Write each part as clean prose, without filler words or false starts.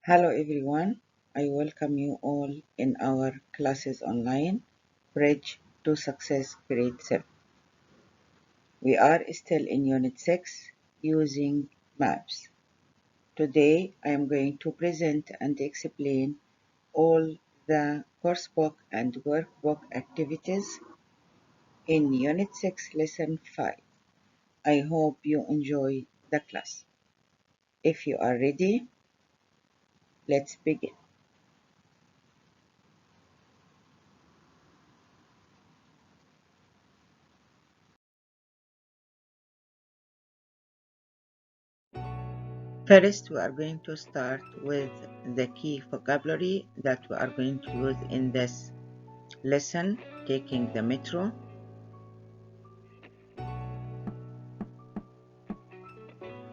Hello everyone, I welcome you all in our classes online, Bridge to Success Grade 7. We are still in Unit 6 using maps. Today I am going to present and explain all the coursebook and workbook activities in Unit 6 Lesson 5. I hope you enjoy the class. If you are ready, let's begin. First, we are going to start with the key vocabulary that we are going to use in this lesson, taking the metro.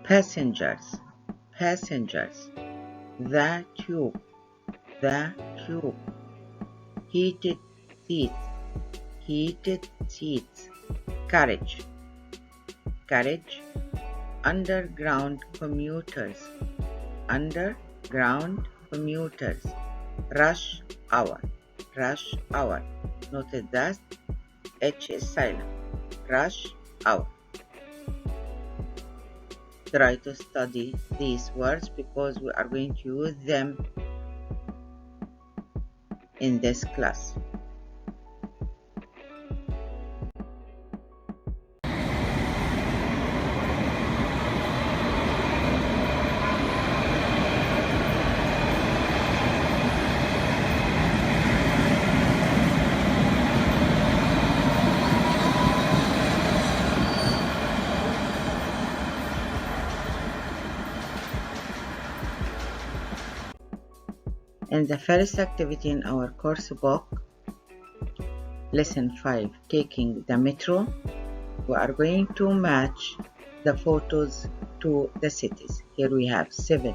Passengers, passengers. The tube, the tube. Heated seats, heated seats. Carriage, carriage. Underground commuters, underground commuters. Rush hour, rush hour. Noted that H is silent. Rush hour. Try to study these words because we are going to use them in this class. In the first activity in our course book, Lesson 5, Taking the Metro, we are going to match the photos to the cities. Here we have 7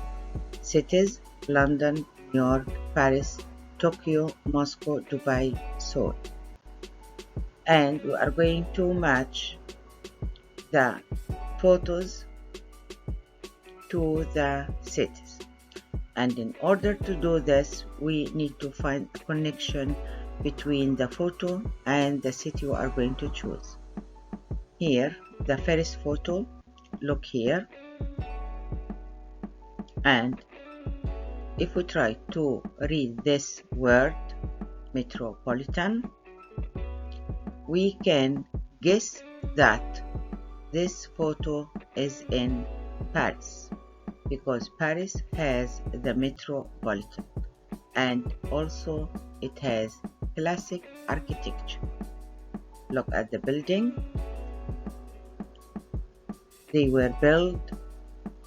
cities: London, New York, Paris, Tokyo, Moscow, Dubai, Seoul. And we are going to match the photos to the cities. And in order to do this, we need to find a connection between the photo and the city we are going to choose. Here, the first photo, look here. And if we try to read this word, metropolitan, we can guess that this photo is in Paris, because Paris has the metropolitan and also it has classic architecture. Look at the building. They were built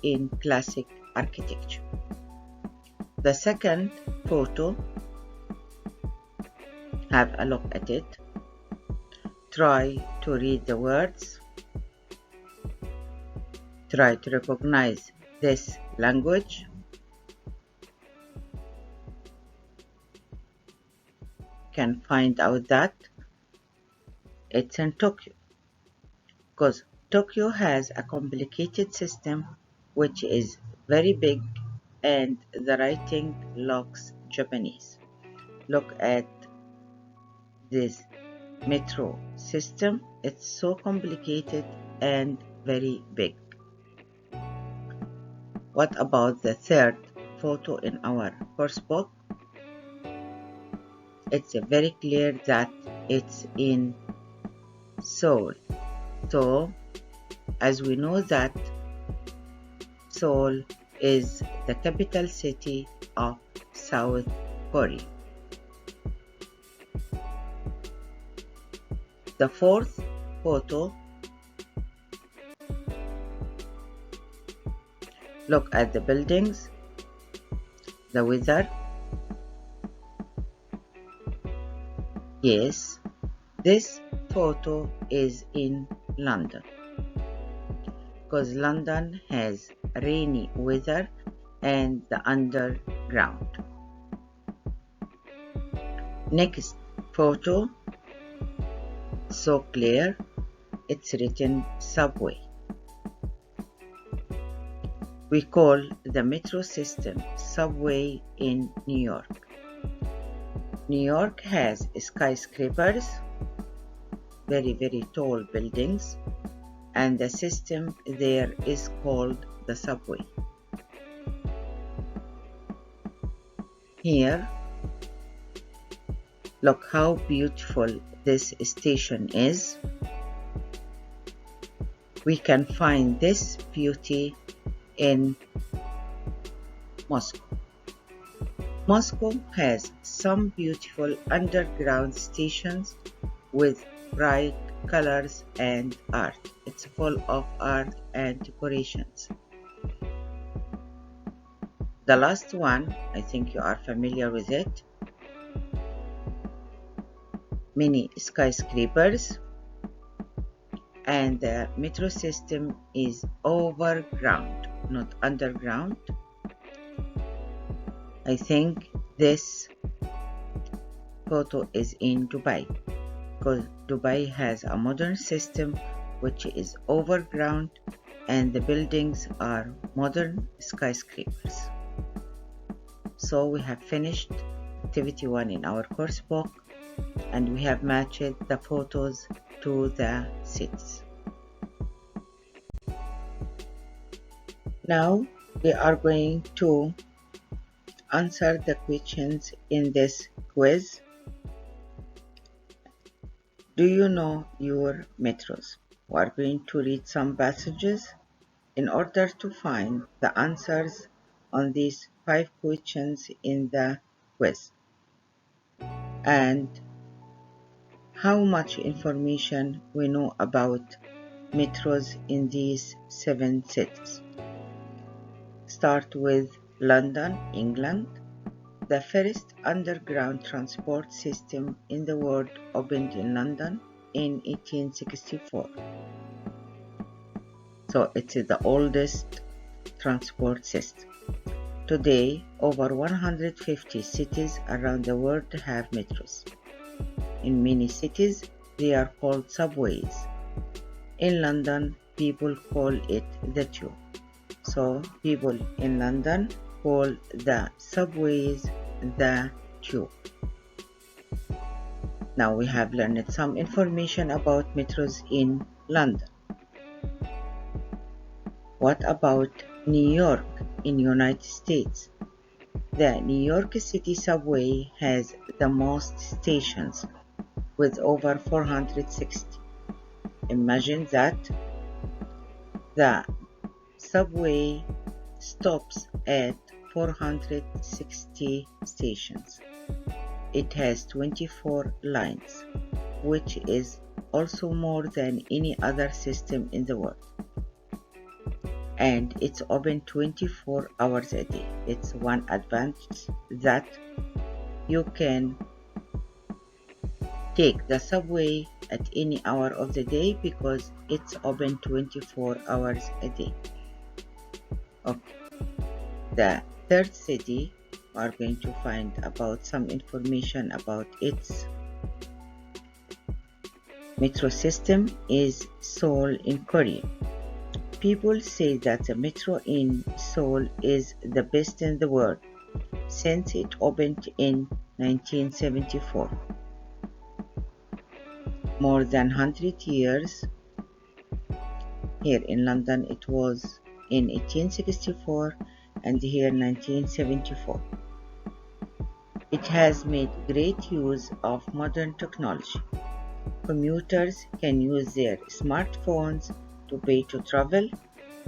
in classic architecture. The second photo, have a look at it. Try to read the words. Try to recognize this language. Can find out that it's in Tokyo, because Tokyo has a complicated system which is very big and the writing looks Japanese. Look at this metro system. It's so complicated and very big. What about the third photo in our course book? It's very clear that it's in Seoul. So, as we know that Seoul is the capital city of South Korea. The fourth photo, look at the buildings, the weather. Yes, this photo is in London, because London has rainy weather and the underground. Next photo, so clear, it's written subway. We call the metro system subway in New York. New York has skyscrapers, very tall buildings, and the system there is called the subway. Here, look how beautiful this station is. We can find this beauty in Moscow. Moscow has some beautiful underground stations with bright colors and art. It's full of art and decorations. The last one, I think you are familiar with it. Many skyscrapers, and the metro system is overground, not underground. I think this photo is in Dubai, because Dubai has a modern system which is overground and the buildings are modern skyscrapers. So we have finished activity 1 in our course book, and we have matched the photos to the cities. Now we are going to answer the questions in this quiz. Do you know your metros? We are going to read some passages in order to find the answers on these 5 questions in the quiz. And how much information we know about metros in these 7 cities. Start with London, England. The first underground transport system in the world opened in London in 1864. So it is the oldest transport system. Today, over 150 cities around the world have metros. In many cities, they are called subways. In London, people call it the tube. So people in London call the subways the tube. Now we have learned some information about metros in London. What about New York in United States? The New York City subway has the most stations with over 460. Imagine that the subway stops at 460 stations. It has 24 lines, which is also more than any other system in the world. And it's open 24 hours a day. It's one advantage that you can take the subway at any hour of the day because it's open 24 hours a day. Okay. The third city, we are going to find about some information about its metro system is Seoul in Korea. People say that the metro in Seoul is the best in the world since it opened in 1974. More than 100 years. Here in London it was in 1864 and here 1974. It has made great use of modern technology. Commuters can use their smartphones to pay to travel.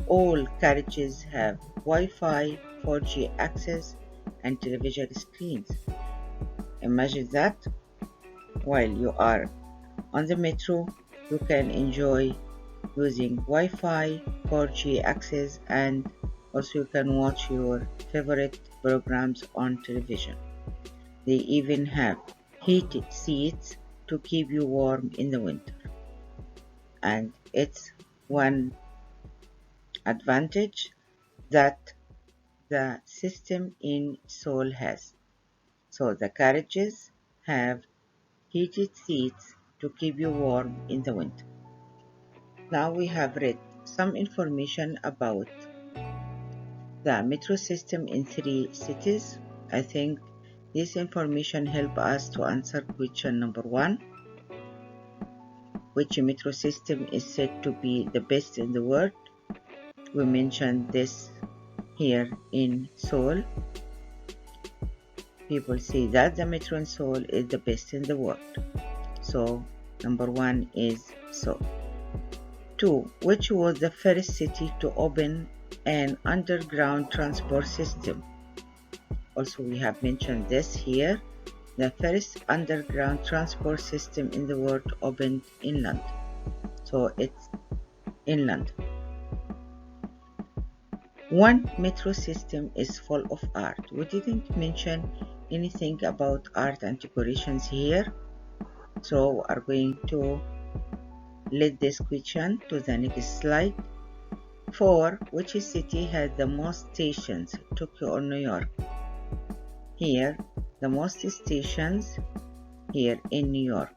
All carriages have Wi-Fi, 4G access, and television screens. Imagine that while you are on the metro, you can enjoy using Wi-Fi, 4G access, and also you can watch your favorite programs on television. They even have heated seats to keep you warm in the winter. And it's one advantage that the system in Seoul has. So the carriages have heated seats to keep you warm in the winter. Now we have read some information about the metro system in 3 cities. I think this information help us to answer question number 1. Which metro system is said to be the best in the world? We mentioned this here in Seoul. People say that the metro in Seoul is the best in the world. So number 1 is Seoul. 2. Which was the first city to open an underground transport system? Also, we have mentioned this here. The first underground transport system in the world opened in London. So it's in London. One metro system is full of art. We didn't mention anything about art and decorations here. So we are going to let this question to the next slide. 4. Which city has the most stations, Tokyo or New York? Here, the most stations here in New York.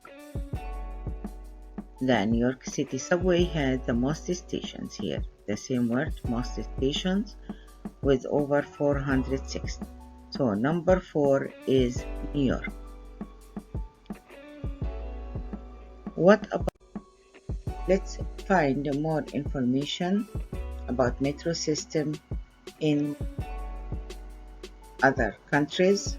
The New York City subway has the most stations here. The same word, most stations, with over 406. So number 4 is New York. What about? Let's find more information about metro system in other countries.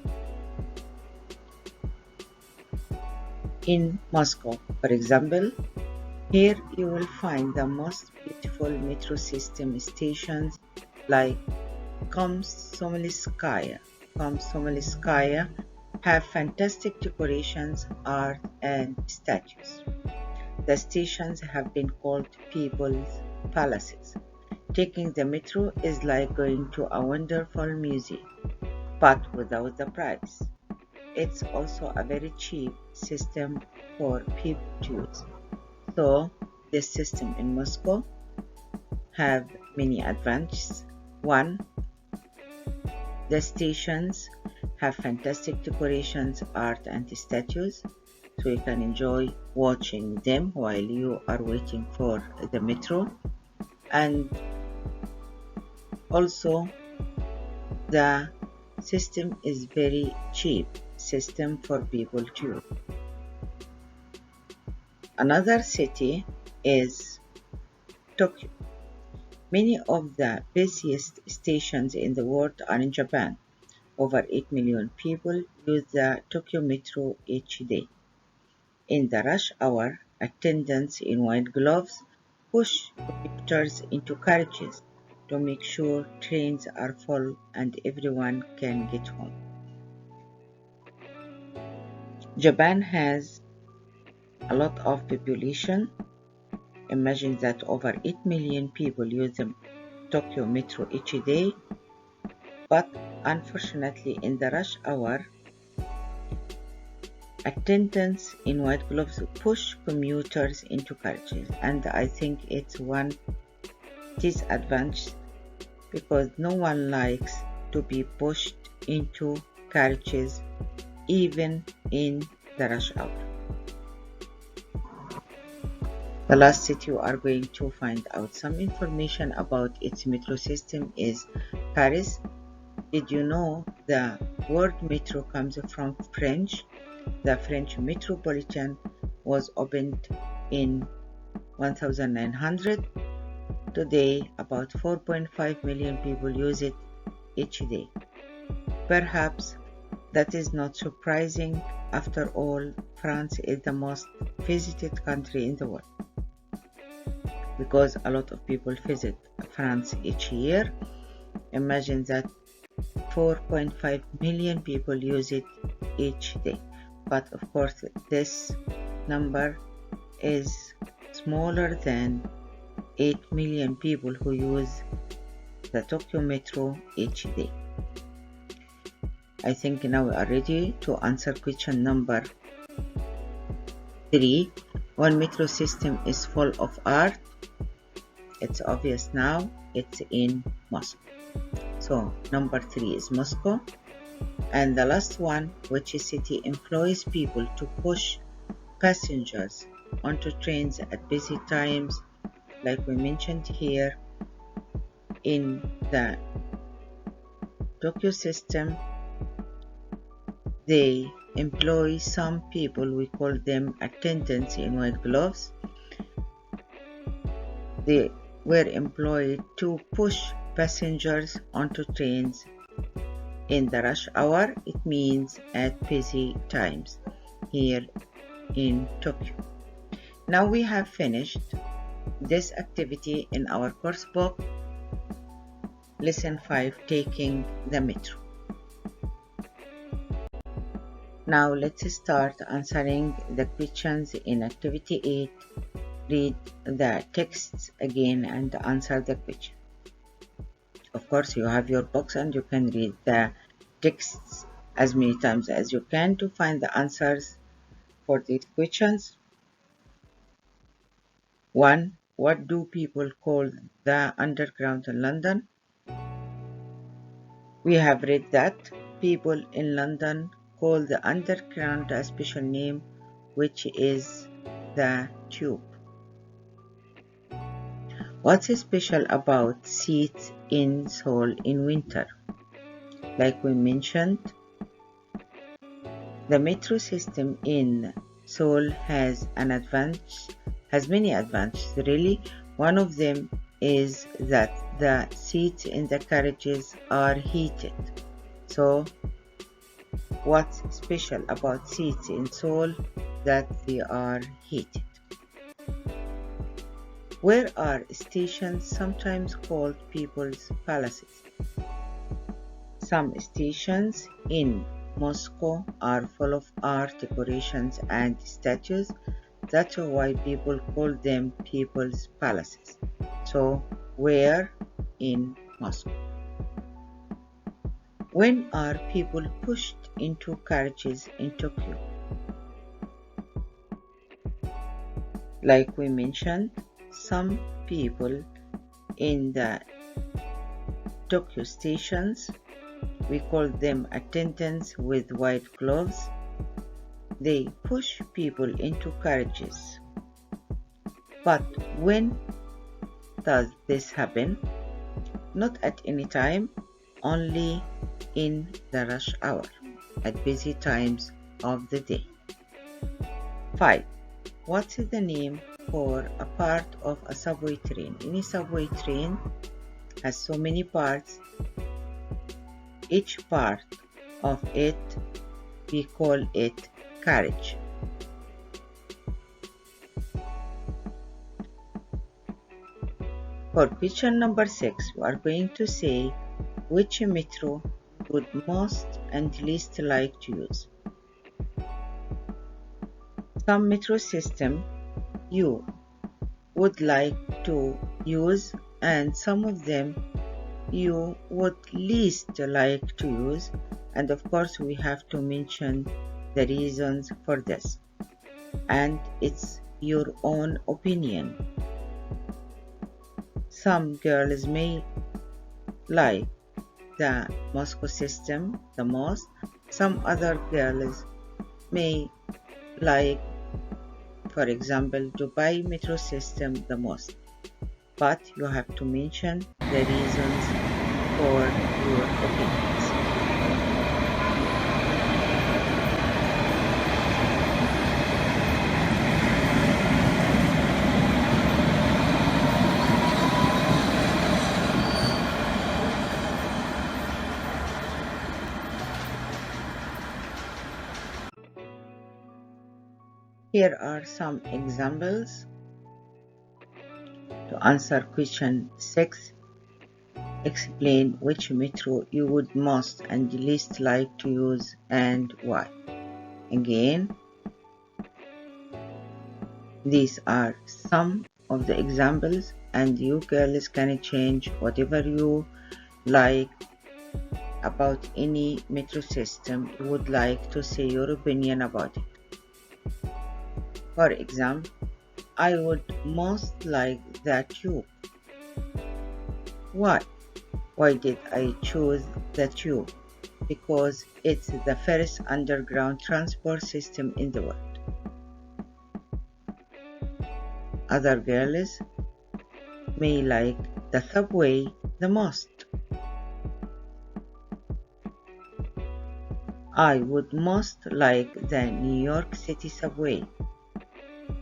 In Moscow, for example, here you will find the most beautiful metro system stations like Komsomolskaya. Komsomolskaya have fantastic decorations, art, and statues. The stations have been called people's palaces. Taking the metro is like going to a wonderful museum, but without the price. It's also a very cheap system for people to use. So this system in Moscow have many advantages. 1. The stations have fantastic decorations, art, and statues, so you can enjoy watching them while you are waiting for the metro. And also the system is very cheap system for people to use. Another city is Tokyo. Many of the busiest stations in the world are in Japan. Over 8 million people use the Tokyo Metro each day. In the rush hour, attendants in white gloves push commuters into carriages to make sure trains are full and everyone can get home. Japan has a lot of population. Imagine that over 8 million people use the Tokyo Metro each day, but unfortunately in the rush hour, attendants in white gloves push commuters into carriages, and I think it's one disadvantage because no one likes to be pushed into carriages even in the rush hour. The last city you are going to find out some information about its metro system is Paris. Did you know the word metro comes from French? The French metropolitan was opened in 1900. Today, about 4.5 million people use it each day. Perhaps that is not surprising. After all, France is the most visited country in the world, because a lot of people visit France each year. Imagine that 4.5 million people use it each day. But of course, this number is smaller than 8 million people who use the Tokyo Metro each day. I think now we are ready to answer question number 3. One metro system is full of art. It's obvious now, it's in Moscow. So number 3 is Moscow. And the last one, which city employs people to push passengers onto trains at busy times, like we mentioned here in the Tokyo system, they employ some people, we call them attendants in white gloves. They were employed to push passengers onto trains in the rush hour. It means at busy times here in Tokyo. Now we have finished this activity in our course book, Lesson 5, Taking the Metro. Now let's start answering the questions in Activity 8. Read the texts again and answer the question. Of course, you have your books and you can read the texts as many times as you can to find the answers for these questions. 1. What do people call the underground in London? We have read that people in London call the underground a special name, which is the tube. What's special about seats in Seoul in winter? Like we mentioned, the metro system in Seoul has many advantages really. One of them is that the seats in the carriages are heated. So what's special about seats in Seoul? That they are heated. Where are stations sometimes called people's palaces? Some stations in Moscow are full of art, decorations, and statues. That's why people call them people's palaces. So, where in Moscow? When are people pushed into carriages in Tokyo? Like we mentioned, some people in the Tokyo stations, we call them attendants with white gloves. They push people into carriages. But when does this happen? Not at any time, only in the rush hour, at busy times of the day. 5. What's the name for a part of a subway train? Any subway train has so many parts. Each part of it, we call it carriage. For question number 6, we are going to say which metro would most and least like to use. Some metro system you would like to use and some of them you would least like to use, and of course we have to mention the reasons for this, and it's your own opinion. Some girls may like the Moscow system the most, some other girls may like, for example, Dubai metro system the most, but you have to mention the reasons for your opinions. Here are some examples to answer question 6. Explain which metro you would most and least like to use and why. Again, these are some of the examples and you girls can change whatever you like about any metro system you would like to say your opinion about it. For example, I would most like the tube. Why? Why did I choose the tube? Because it's the first underground transport system in the world. Other girls may like the subway the most. I would most like the New York City subway.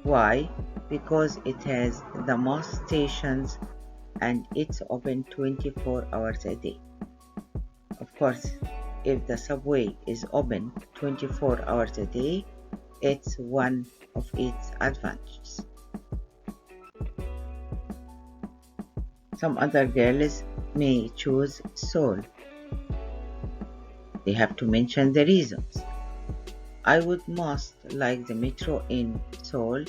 Why? Because it has the most stations and it's open 24 hours a day. Of course, if the subway is open 24 hours a day, it's one of its advantages. Some other girls may choose Seoul. They have to mention the reasons. I would most like the metro in Seoul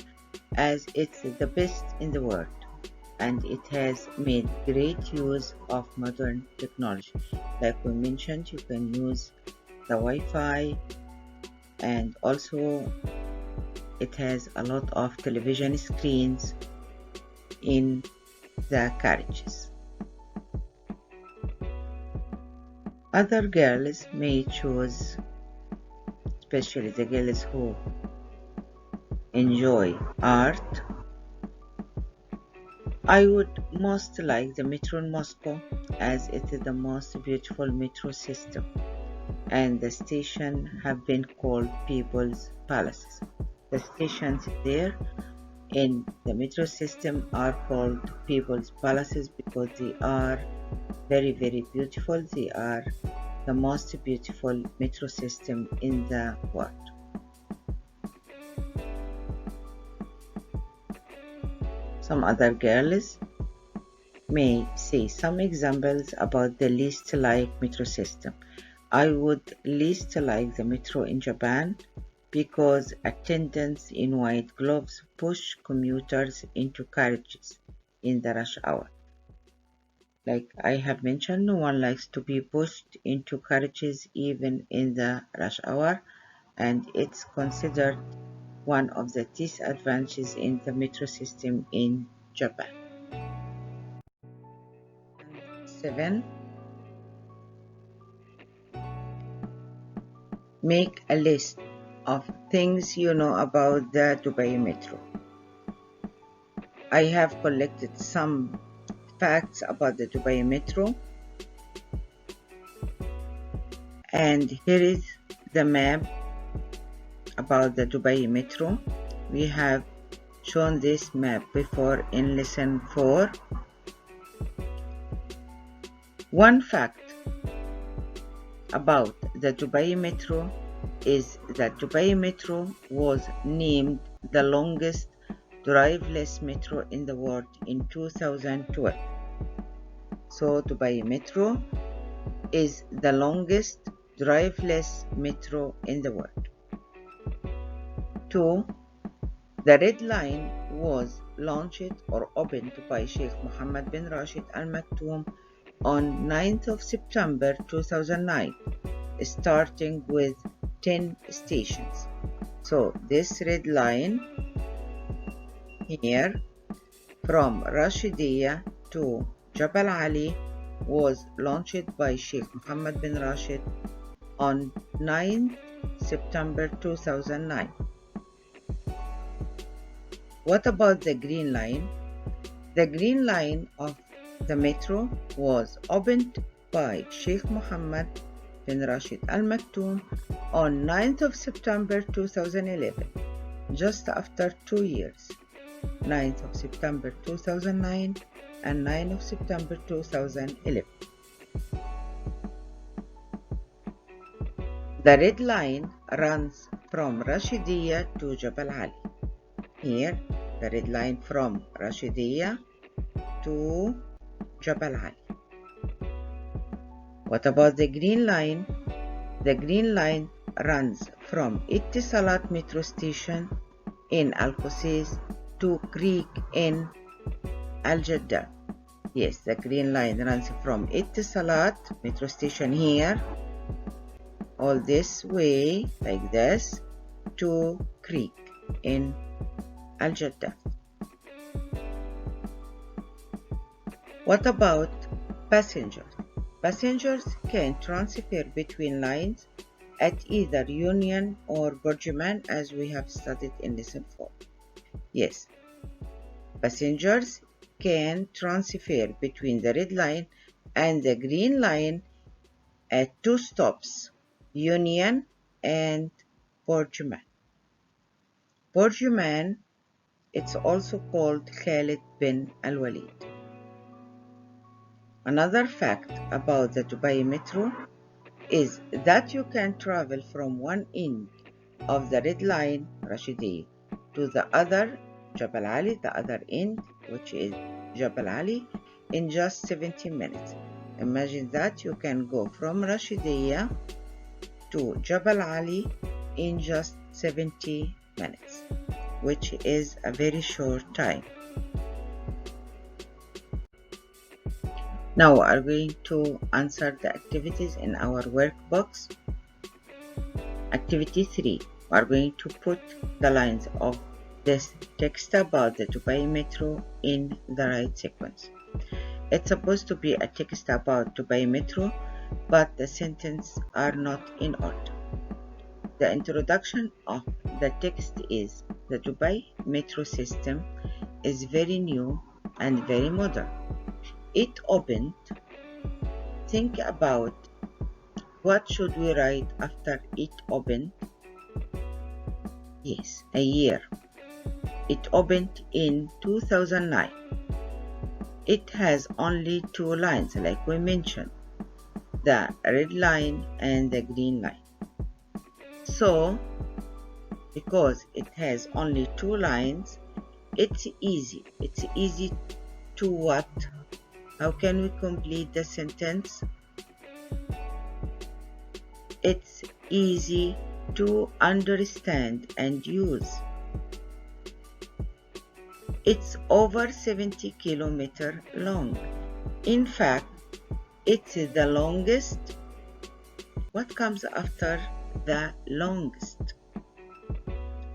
as it's the best in the world and it has made great use of modern technology. Like we mentioned, you can use the Wi-Fi and also it has a lot of television screens in the carriages. Other girls may choose, especially the girls who enjoy art. I would most like the metro in Moscow as it is the most beautiful metro system and the station have been called People's Palaces. The stations there in the metro system are called People's Palaces because they are very, very beautiful. They are the most beautiful metro system in the world. Some other girls may say some examples about the least like metro system. I would least like the metro in Japan because attendants in white gloves push commuters into carriages in the rush hour. Like I have mentioned, no one likes to be pushed into carriages even in the rush hour, and it's considered one of the disadvantages in the metro system in Japan. 7. Make a list of things you know about the Dubai Metro. I have collected some facts about the Dubai Metro, and here is the map about the Dubai Metro. We have shown this map before in lesson 4. One fact about the Dubai Metro is that Dubai Metro was named the longest driverless metro in the world in 2012. So Dubai Metro is the longest driverless metro in the world. 2. The Red Line was launched or opened by Sheikh Mohammed bin Rashid Al Maktoum on 9th of September 2009, starting with 10 stations. So this red line here from Rashidiyah to Jabal Ali was launched by Sheikh Mohammed bin Rashid on 9th September 2009. What about the Green Line? The Green Line of the metro was opened by Sheikh Mohammed bin Rashid Al Maktoum on 9th of September 2011, just after 2 years, 9th of September 2009 and 9th of September 2011. The red line runs from Rashidiyah to Jabal Ali. Here, the red line from Rashidiyah to Jabal Ali. What about the green line? The green line runs from Ittisalat metro station in Al Qusays to Creek in Al Jaddah. Yes, the green line runs from Ittisalat metro station here, all this way like this, to Creek in Al Jaddah. What about passengers? Passengers can transfer between lines at either Union or Burjuman, as we have studied in lesson 4. Yes, passengers can transfer between the red line and the green line at 2 stops, Union and Borjuman. Borjuman, it's also called Khalid bin Al-Walid. Another fact about the Dubai Metro is that you can travel from one end of the Red Line, Rashidi, to the other, Jabal Ali, the other end, which is Jabal Ali, in just 70 minutes. Imagine that you can go from Rashidiyya to Jabal Ali in just 70 minutes, which is a very short time. Now we are going to answer the activities in our workbox. Activity 3. We are going to put the lines of this text about the Dubai Metro in the right sequence. It's supposed to be a text about Dubai Metro, but the sentences are not in order. The introduction of the text is the Dubai Metro system is very new and very modern. It opened. Think about what should we write after it opened? Yes, a year. It opened in 2009. It has only 2 lines, like we mentioned, the red line and the green line. So, because it has only 2 lines, it's easy. It's easy to what? How can we complete the sentence? It's easy to understand and use. It's over 70 kilometers long. In fact, it's the longest. What comes after the longest?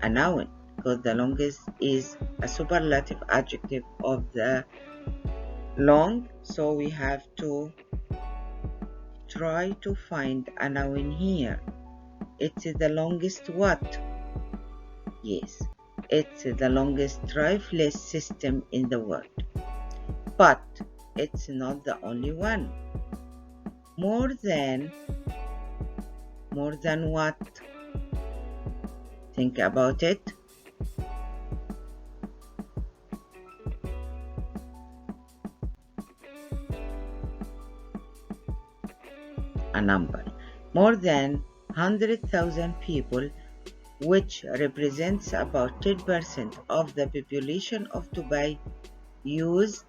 A noun, because the longest is a superlative adjective of the long, so we have to try to find a noun here. It's the longest what? Yes, it's the longest driverless system in the world. But it's not the only one. More than what? Think about it. A number. More than 100,000 people, which represents about 10% of the population of Dubai, used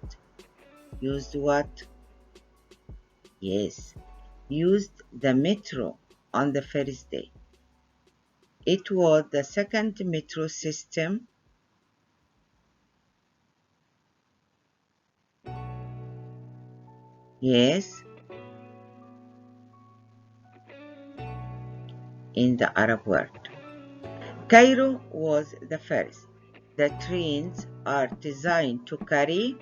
what? Yes, used the metro on the first day. It was the second metro system. Yes, in the Arab world. Cairo was the first. The trains are designed to carry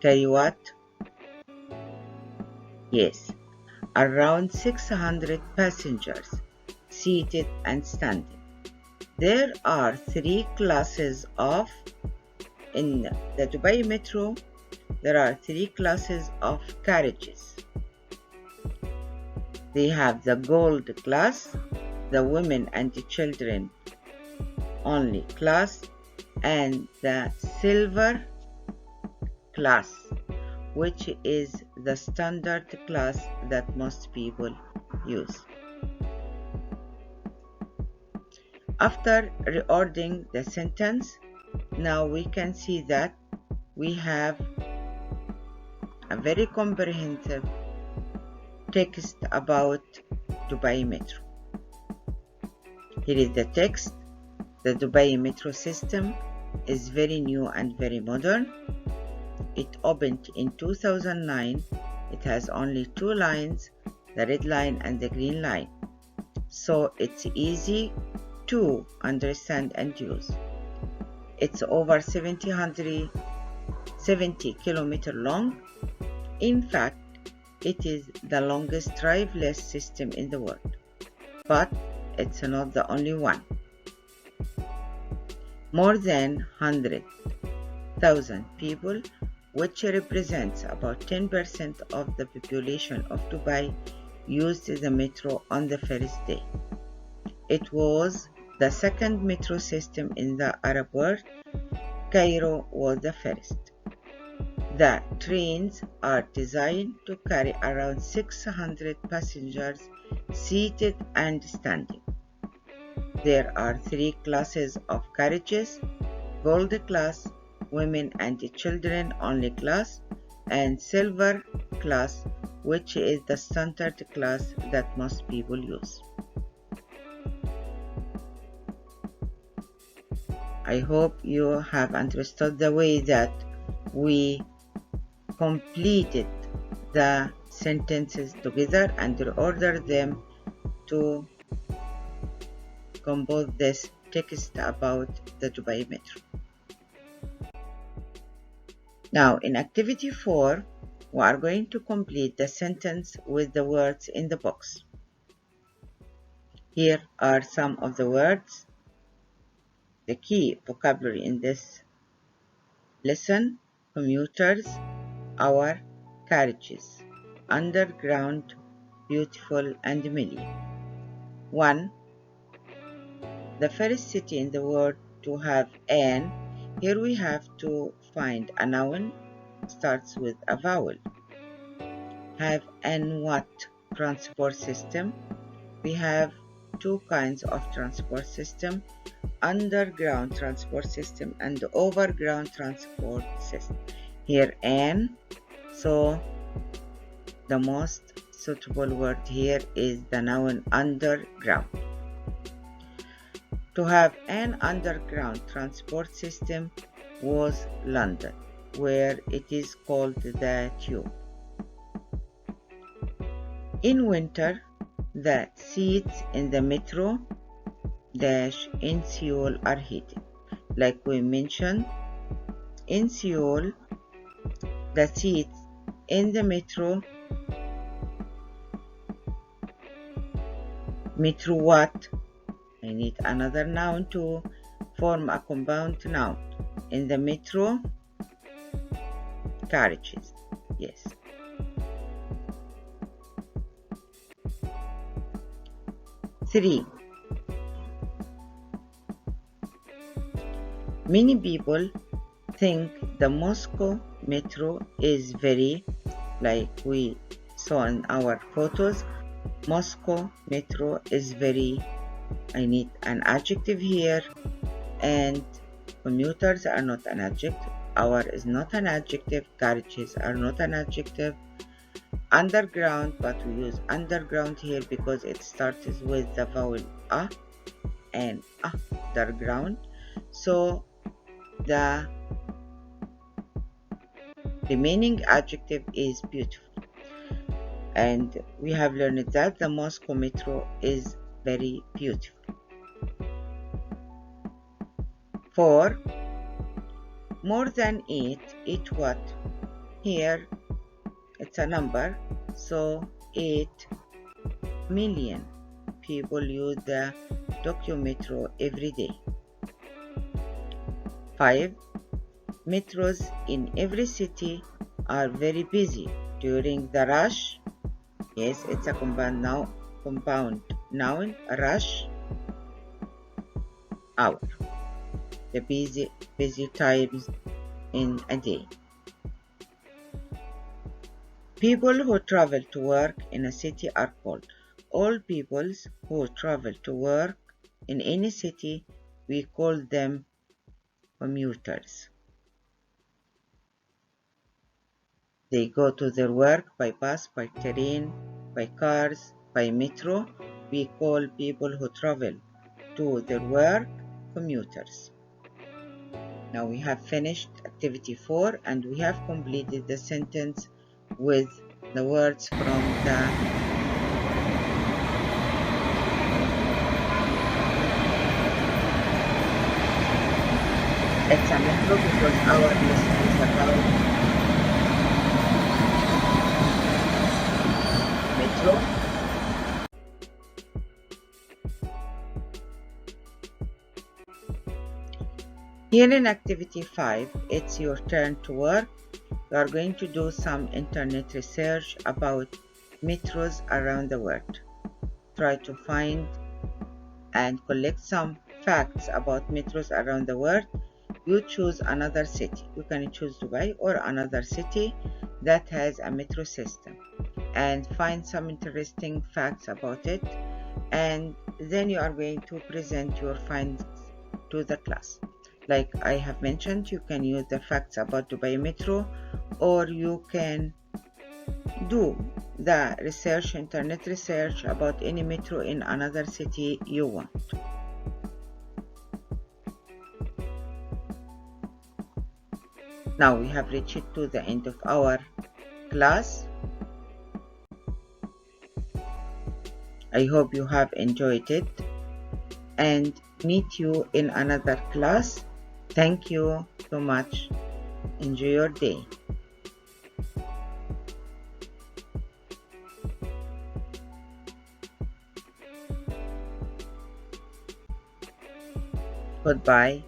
carry what? Yes, around 600 passengers seated and standing. There are 3 classes of, in the Dubai Metro, there are 3 classes of carriages. They have the gold class, the women and the children only class, and the silver class, which is the standard class that most people use. After reordering the sentence, now we can see that we have a very comprehensive text about Dubai Metro. Here is the text. The Dubai Metro system is very new and very modern. It opened in 2009. It has only 2 lines, the red line and the green line. So it's easy to understand and use. It's over 70 kilometers long. In fact, it is the longest driverless system in the world, but it's not the only one. More than 100,000 people, which represents about 10% of the population of Dubai, used the metro on the first day. It was the second metro system in the Arab world. Cairo was the first. The trains are designed to carry around 600 passengers seated and standing. There are 3 classes of carriages: gold class, women and children only class, and silver class, which is the standard class that most people use. I hope you have understood the way that we completed the sentences together and reordered them to compose this text about the Dubai Metro. Now, in activity 4, we are going to complete the sentence with the words in the box. Here are some of the words. The key vocabulary in this lesson: commuters, our, carriages, underground, beautiful, and million. 1. The first city in the world to have an. Here we have to find a noun, starts with a vowel. Have an what transport system? We have 2 kinds of transport system: underground transport system and overground transport system. Here an, so the most suitable word here is the noun underground. To have an underground transport system was London, where it is called the Tube. In winter, the seats in the metro in Seoul are heated. Like we mentioned, in Seoul, the seats in the metro what? I need another noun to form a compound noun. In the metro, carriages. Yes. Three. Many people think the Moscow metro is very, like we saw in our photos, Moscow metro is very, I need an adjective here, and commuters are not an adjective, our is not an adjective, carriages are not an adjective, underground, but we use underground here because it starts with the vowel a and underground, so the remaining adjective is beautiful. And we have learned that the Moscow metro is very beautiful. 4. More than 8 what? Here it's a number, so 8 million people use the Tokyo metro every day. 5. Metros in every city are very busy during the rush. Yes, it's a compound noun, rush hour, the busy times in a day. People who travel to work in a city are called. All peoples who travel to work in any city, we call them commuters. They go to their work by bus, by train, by cars, by metro. We call people who travel to their work commuters. Now we have finished activity 4 and we have completed the sentence with the words from the it's a metro because our lesson is about metro. Here in activity 5, it's your turn to work. You are going to do some internet research about metros around the world. Try to find and collect some facts about metros around the world. You choose another city. You can choose Dubai or another city that has a metro system and find some interesting facts about it, and then you are going to present your findings to the class. Like I have mentioned, you can use the facts about Dubai Metro, or you can do the research, internet research about any metro in another city you want. Now we have reached to the end of our class. I hope you have enjoyed it and meet you in another class. Thank you so much. Enjoy your day. Goodbye.